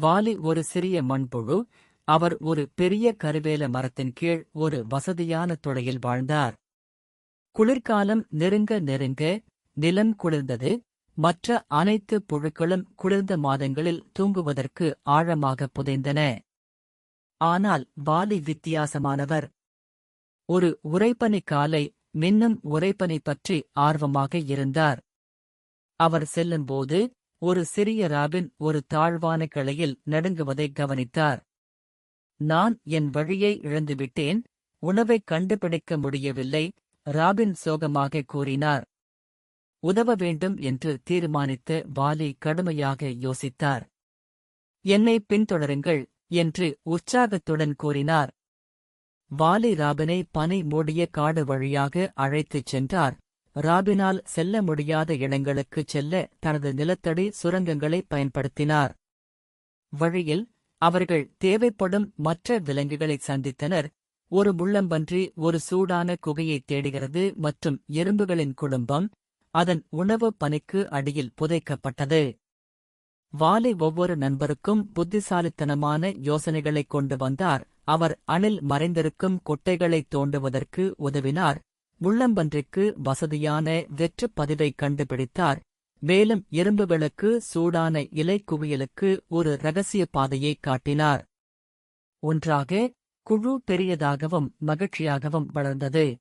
வாலி ஒரு சிறிய மண்புழு. அவர் ஒரு பெரிய கருவேல மரத்தின் கீழ் ஒரு வசதியான துளையில் வாழ்ந்தார். குளிர்காலம் நெருங்க நெருங்க நிலம் குளிர்ந்தது. மற்ற அனைத்து புழுக்களும் குளிர்ந்த மாதங்களில் தூங்குவதற்கு ஆழமாக புதைந்தன. ஆனால் வாலி வித்தியாசமானவர். ஒரு உறைபனி காலை மின்னும் உறைபனி பற்றி ஆர்வமாக இருந்தார். அவர் செல்லும்போது ஒரு சிறிய ராபின் ஒரு தாழ்வான கிளையில் நடுங்குவதை கவனித்தார். நான் என் வழியை இழந்துவிட்டேன், உணவைக் கண்டுபிடிக்க முடியவில்லை, ராபின் சோகமாக கூறினார். உதவ வேண்டும் என்று தீர்மானித்த வாலி கடுமையாக யோசித்தார். என்னை பின்தொடருங்கள் என்று உற்சாகத்துடன் கூறினார். வாலி ராபினை பனி மூடிய காடு வழியாக அழைத்துச் சென்றார். ராபினால் செல்ல முடியாத இடங்களுக்குச் செல்ல தனது நிலத்தடி சுரங்கங்களை பயன்படுத்தினார். வழியில் அவர்கள் தேவைப்படும் மற்ற விலங்குகளை சந்தித்தனர். ஒரு முள்ளம்பன்றி ஒரு சூடான குகையைத் தேடுகிறது மற்றும் எறும்புகளின் குடும்பம் அதன் உணவு பனிக்கு அடியில் புதைக்கப்பட்டது. வாலி ஒவ்வொரு நண்பருக்கும் புத்திசாலித்தனமான யோசனைகளைக் கொண்டு வந்தார். அவர் அணில் மறைந்திருக்கும் கொட்டைகளைத் தோண்டுவதற்கு உதவினார். முள்ளம்பன்றிக்கு வசதியான வெற்றுப் பதிவைக் கண்டுபிடித்தார். மேலும் எறும்புகளுக்கு சூடான இலை குவியலுக்கு ஒரு இரகசிய பாதையைக் காட்டினார். ஒன்றாக குழு பெரியதாகவும் மகிழ்ச்சியாகவும் வளர்ந்தது.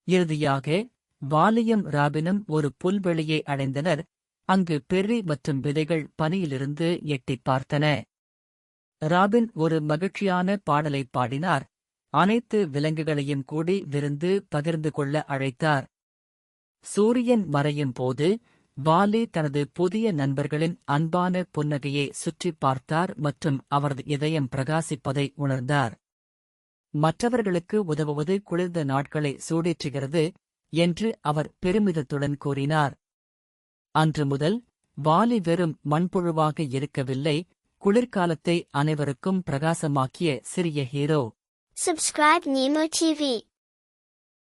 இறுதியாக வாலியும் ராபினும் ஒரு புல்வெளியை அடைந்தனர். அங்கு பெர்ரி மற்றும் விதைகள் பனியிலிருந்து எட்டிப் பார்த்தன. ராபின் ஒரு மகிழ்ச்சியான பாடலைப் பாடினார். அனைத்து விலங்குகளையும் கூடி விருந்து பகிர்ந்து கொள்ள அழைத்தார். சூரியன் மறையும் போது வாலி தனது புதிய நண்பர்களின் அன்பான புன்னகையை சுற்றிப் பார்த்தார் மற்றும் அவரது இதயம் பிரகாசிப்பதை உணர்ந்தார். மற்றவர்களுக்கு உதவுவது குளிர்ந்த நாட்களை சூடேற்றுகிறது என்று அவர் பெருமிதத்துடன் கூறினார். அன்று முதல் வாலி வெறும் மண்புழுவாக இருக்கவில்லை, குளிர்காலத்தை அனைவருக்கும் பிரகாசமாக்கிய சிறிய ஹீரோ. Subscribe Nemo TV.